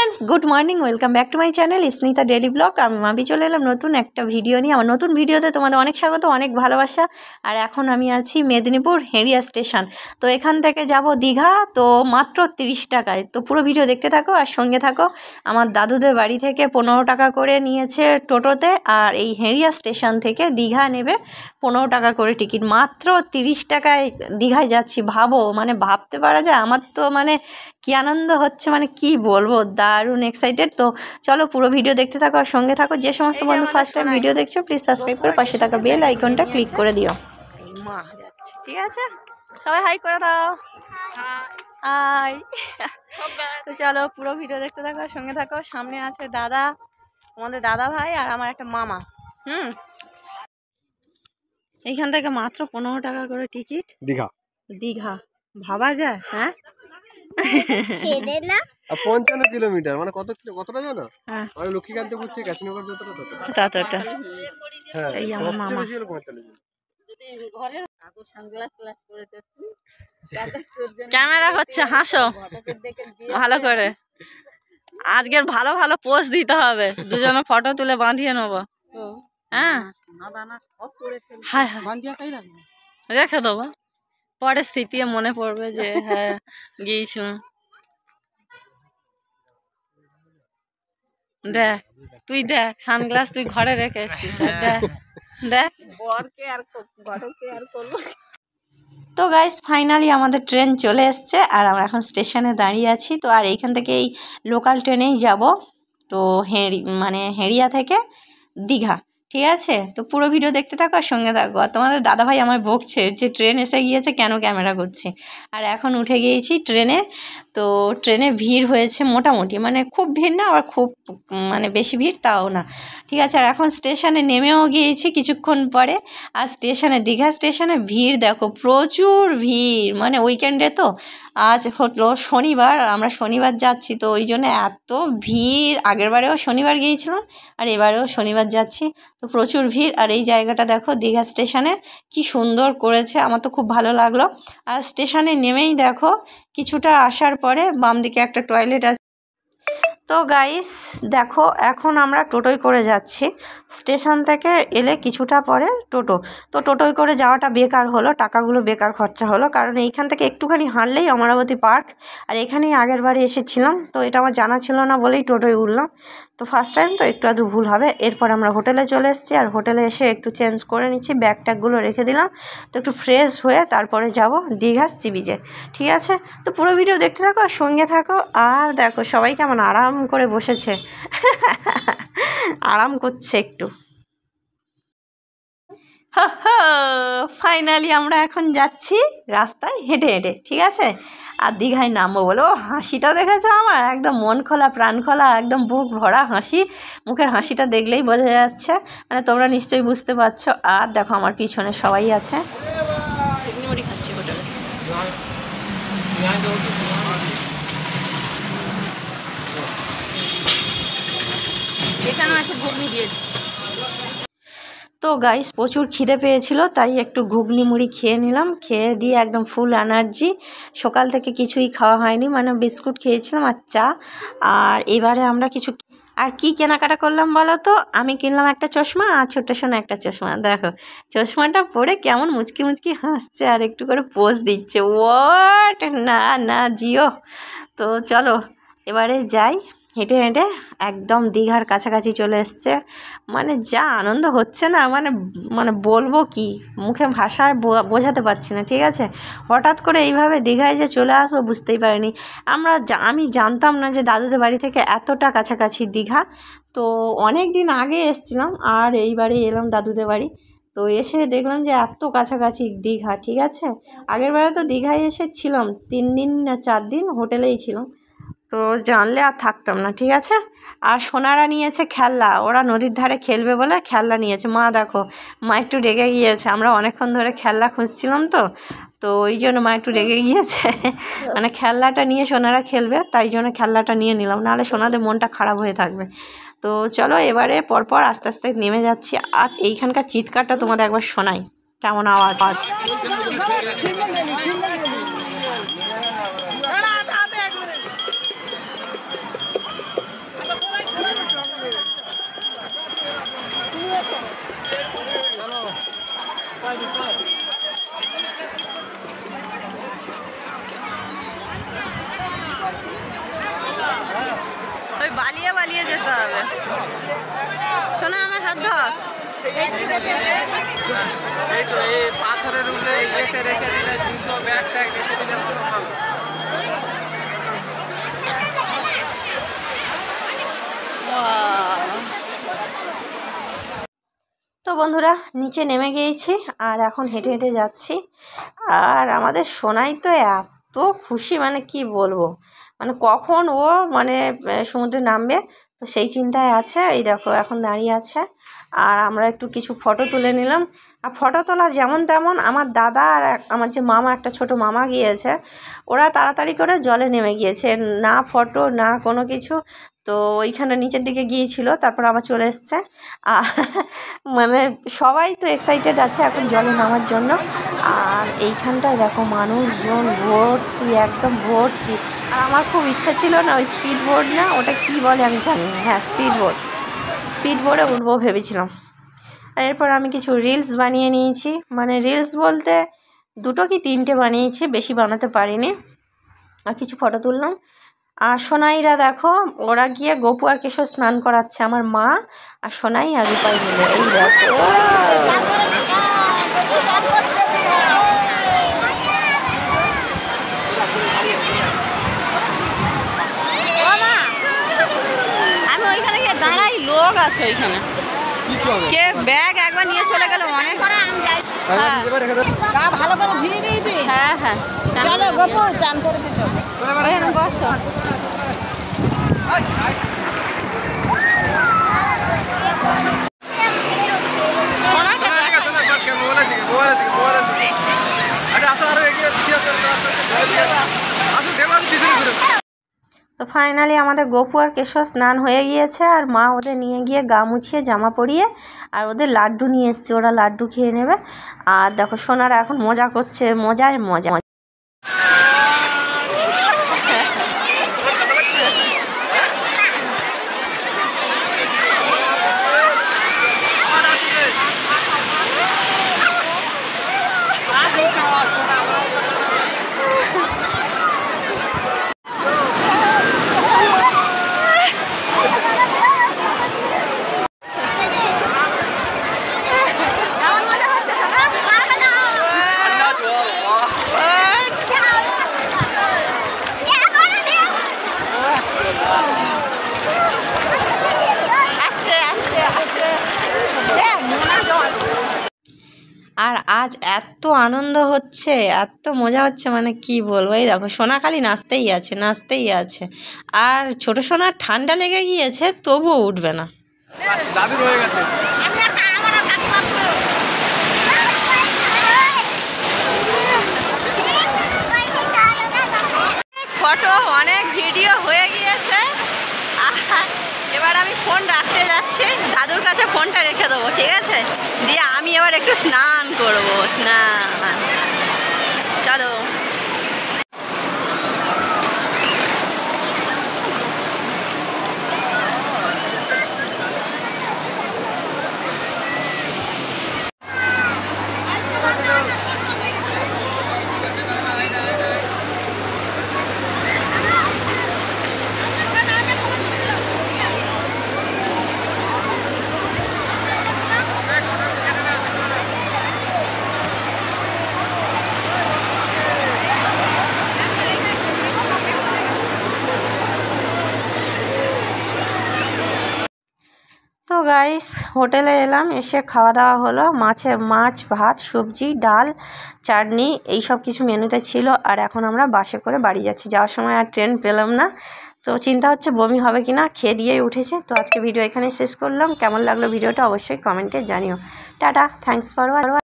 Friends good morning welcome back to my channel Ipsnita daily blog. আমি মাবি চলে এলাম নতুন একটা ভিডিও নিয়ে। আমার নতুন ভিডিওতে তোমাদের অনেক স্বাগত, অনেক ভালোবাসা। আর এখন আমি আছি মেদিনীপুর হেরিয়া স্টেশন। তো এখান থেকে যাব দীঘা, তো মাত্র 30 টাকায়। তো পুরো ভিডিও দেখতে থাকো আর সঙ্গে থাকো। আমার দাদুদের বাড়ি থেকে 15 টাকা করে নিয়েছে টোটোতে, আর এই হেরিয়া স্টেশন থেকে দীঘা নেবে 15 টাকা করে টিকিট। মাত্র 30 টাকায় দীঘায় যাচ্ছি। ভাবো, মানে ভাবতে পারা যায়। আমার তো মানে কি আনন্দ হচ্ছে, মানে কি বলবো, দারুণ এক্সাইটেড। তো চলো পুরো ভিডিও দেখতে থাকো আর সঙ্গে থাকো। যে সমস্ত বন্ধু ফার্স্ট টাইম ভিডিও দেখছো প্লিজ সাবস্ক্রাইব করে পাশে থাকা বেল আইকনটা ক্লিক করে দিও। মা যাচ্ছে, ঠিক আছে, সবাই হাই করে দাও। হাই। তো চলো পুরো ভিডিও দেখতে থাকো আর সঙ্গে থাকো। সামনে আছে দাদা, আমাদের দাদা ভাই, আর আমার একটা মামা। এইখান থেকে মাত্র 15 টাকা করে টিকিট। দীঘা দীঘা ভাবা যায়? হ্যাঁ, 55 কিলোমিটার, মানে কতটা জানো? আর লক্ষ্মীকান্তপুর থেকে কাশীনগর যতটা ততটা। হ্যাঁ, এই আমার মামা। ক্যামেরা হচ্ছে, হাসো ভালো করে। আজকের ভালো ভালো পোজ দিতে হবে, দুজনে ফটো তুলে বাঁধিয়ে নেবো। হ্যাঁ, রেখে দেবো, পরে স্মৃতি মনে পড়বে যে হ্যাঁ গিয়েছিলাম। দেখ তুই, দেখ সানগ্লাস তুই ঘরে রেখে এসছিস, দেখ দেখ। তো গাইস ফাইনালি আমাদের ট্রেন চলে এসছে, আর আমরা এখন স্টেশনে দাঁড়িয়ে আছি। তো আর এইখান থেকে এই লোকাল ট্রেনেই যাব, তো হেরিয়া থেকে দীঘা, ঠিক আছে। তো পুরো ভিডিও দেখতে থাকো আর সঙ্গে থাকো। আর তোমাদের দাদাভাই আমায় বকছে যে ট্রেন এসে গিয়েছে, কেন ক্যামেরা করছি। আর এখন উঠে গিয়েছি ট্রেনে। তো ট্রেনে ভিড় হয়েছে মোটামুটি, মানে খুব ভিড় না, আবার খুব মানে বেশি ভিড় তাও না, ঠিক আছে। আর এখন স্টেশনে নেমেও গিয়েছি কিছুক্ষণ পরে। আর স্টেশনে, দীঘা স্টেশনে ভিড় দেখো, প্রচুর ভিড়। মানে উইকেন্ডে তো, আজ হলো শনিবার, আমরা শনিবার যাচ্ছি, তো ওই জন্য এত ভিড়। আগেরবারেও শনিবার গিয়েছিলাম আর এবারেও শনিবার যাচ্ছি, তো প্রচুর ভিড়। আর এই জায়গাটা দেখো দীঘা স্টেশনে কি সুন্দর করেছে, আমার তো খুব ভালো লাগলো। আর স্টেশনে নেমেই দেখো কিছুটা আসার পরে বাম দিকে একটা টয়লেট আছে। তো গাইস দেখো এখন আমরা টোটোয় করে যাচ্ছি। স্টেশন থেকে এলে কিছুটা পরে টোটো, তো টোটোয় করে যাওয়াটা বেকার হলো, টাকাগুলো বেকার খরচা হলো। কারণ এইখান থেকে একটুখানি হাঁটলেই অমরাবতী পার্ক, আর এখানেই আগের বারে এসেছিলাম, তো এটা আমার জানা ছিল না বলেই টোটোয় উঠলাম। তো ফার্স্ট টাইম তো একটু আধটু ভুল হবে। এরপর আমরা হোটেলে চলে এসেছি, আর হোটেলে এসে একটু চেঞ্জ করে নিচ্ছি, ব্যাগ ট্যাগগুলো রেখে দিলাম। তো একটু ফ্রেশ হয়ে তারপরে যাব দীঘা সি বিচে, ঠিক আছে। তো পুরো ভিডিও দেখতে থাকো আর সঙ্গে থাকো। আর দেখো সবাই কেমন আরাম করে বসেছে, আরাম করছে একটু। ফাইনালি আমরা এখন যাচ্ছি রাস্তায় হেঁটে হেঁটে, ঠিক আছে। আর দীঘায় নামবো বলে, ও হাসিটা দেখেছো আমার, একদম মন খোলা প্রাণ খোলা, একদম বুক ভরা হাসি। মুখের হাসিটা দেখলেই বোঝা যাচ্ছে, মানে তোমরা নিশ্চয়ই বুঝতে পারছো। আর দেখো আমার পিছনে সবাই আছে। মুড়ি খাচ্ছি হোটেলে। এখানেও একটু ঘুগনি দিয়ে। তো গাইস প্রচুর খিদে পেয়েছিল, তাই একটু ঘুগনি মুড়ি খেয়ে নিলাম। খেয়ে দিয়ে একদম ফুল এনার্জি। সকাল থেকে কিছুই খাওয়া হয়নি, মানে বিস্কুট খেয়েছিলাম আর চা। আর এবারে আমরা কিছু আর কি কেনাকাটা করলাম বলো তো। আমি কিনলাম একটা চশমা, আর ছোট্ট সোনা একটা চশমা। দেখো চশমাটা পরে কেমন মুচকি মুচকি হাসছে আর একটু করে পোজ দিচ্ছে। ওয়াট না না জিও। তো চলো এবারে যাই হেঁটে হেঁটে, একদম দীঘার কাছাকাছি চলে এসছে। মানে যা আনন্দ হচ্ছে না, মানে মানে বলবো কি, মুখে ভাষায় বোঝাতে পারছি না, ঠিক আছে। হঠাৎ করে এইভাবে দীঘায় যে চলে আসবো বুঝতেই পারিনি। আমি জানতাম না যে দাদুদের বাড়ি থেকে এতটা কাছাকাছি দীঘা। তো অনেক দিন আগে এসেছিলাম, আর এইবারে এলাম দাদুদের বাড়ি। তো এসে দেখলাম যে এত কাছাকাছি দীঘা, ঠিক আছে। আগের বারে তো দীঘায় এসেছিলাম 3 দিন না 4 দিন হোটেলেই ছিলাম, তো জানলে আর থাকতাম না, ঠিক আছে। আর সোনারা নিয়েছে খেলনা, ওরা নদীর ধারে খেলবে বলে খেলনা নিয়েছে। মা দেখো, মা একটু রেগে গিয়েছে, আমরা অনেকক্ষণ ধরে খেলনা খুঁজছিলাম, তো ওই জন্য মা একটু রেগে গিয়েছে। মানে খেলনাটা নিয়ে সোনারা খেলবে, তাই জন্য খেলনাটা নিয়ে নিলাম, নাহলে সোনাদের মনটা খারাপ হয়ে থাকবে। তো চলো এবারে পরপর আস্তে আস্তে নেমে যাচ্ছি। আজ এইখানকার চিৎকারটা তোমাদের একবার শোনাই, কেমন আওয়াজ। সোনা আমার হাত ধর। এই তো এই পাথরের উপরে রেখে দিলে জুতো ব্যাগ ট্যাগ রেখে দিলে ভালো ভালো। তো বন্ধুরা নিচে নেমে গিয়েছি আর এখন হেঁটে হেঁটে যাচ্ছি। আর আমাদের সোনাই তো এত খুশি, মানে কি বলবো, মানে কখন ও মানে সমুদ্রে নামবে, তো সেই চিন্তায় আছে। এই দেখো এখন দাঁড়িয়ে আছে আর আমরা একটু কিছু ফটো তুলে নিলাম। আর ফটো তোলা যেমন তেমন আমার দাদা আর আমার যে মামা, একটা ছোট মামা গিয়েছে, ওরা তাড়াতাড়ি করে জলে নেমে গিয়েছে, না ফটো না কোনো কিছু। তো ওইখানে নিচের দিকে গিয়েছিল, তারপর আবার চলে এসছে। আর মানে সবাই তো এক্সাইটেড আছে এখন জলে নামার জন্য। আর এইখানটায় দেখো মানুষজন ভর্তি, একদম ভর্তি। আর আমার খুব ইচ্ছা ছিল না ওই স্পিড বোর্ড, না ওটা কি বলে আমি জানি না, হ্যাঁ স্পিড বোর্ডে উঠবো ভেবেছিলাম। আর এরপর আমি কিছু রিলস বানিয়ে নিয়েছি, মানে রিলস বলতে 2 কি 3টে বানিয়েছি, বেশি বানাতে পারিনি। আর কিছু ফটো তুললাম। আর সোনাইরা দেখো, ওরা গিয়ে গপু আর কেশর স্নান করাচ্ছে, আমার মা আর সোনাই আর রূপাই মিলে। এই দেখো আমি ওইখানে গিয়ে দাঁড়াই, লোক আছে ওইখানে, কে ব্যাগ একবার নিয়ে চলে গেল অনেক। ভালো করে ধুয়ে নিয়েছি। হ্যাঁ হ্যাঁ চলো গপু চান করতে চলো। ওখানে বসো। তো ফাইনালি আমাদের গপু আর কেশর স্নান হয়ে গিয়েছে, আর মা ওদের নিয়ে গিয়ে গা মুছিয়ে জামা পরিয়ে আর ওদের লাড্ডু নিয়ে এসছে, ওরা লাড্ডু খেয়ে নেবে। আর দেখো সোনারা এখন মজা করছে, মজায় মজা। আর আজ এত আনন্দ হচ্ছে, এত মজা হচ্ছে, মানে কি বলবো। এই দেখো সোনা খালি নাচতেই আছে। আর ছোট সোনার ঠান্ডা লেগে গিয়েছে, তবুও উঠবে না। ফটো অনেক ভিডিও হয়ে গিয়েছে। এবার আমি ফোন রাখতে যাচ্ছি, দাদুর কাছে ফোনটা রেখে দেবো, ঠিক আছে? দিয়ে আমি এবার একটু স্নান করবো, স্নান। চলো। তো গাইস হোটেলে এলাম, এসে খাওয়া দাওয়া হলো। মাছ ভাত সবজি ডাল চাটনি এই সব কিছু মেনুতে ছিল। আর এখন আমরা বাসে করে বাড়ি যাচ্ছি। যাওয়ার সময় আর ট্রেন পেলাম না, তো চিন্তা হচ্ছে বমি হবে কিনা, খেয়ে দিয়েই উঠেছে। তো আজকে ভিডিও এখানে শেষ করলাম। কেমন লাগলো ভিডিওটা অবশ্যই কমেন্টে জানিও। Tata, thanks for watching.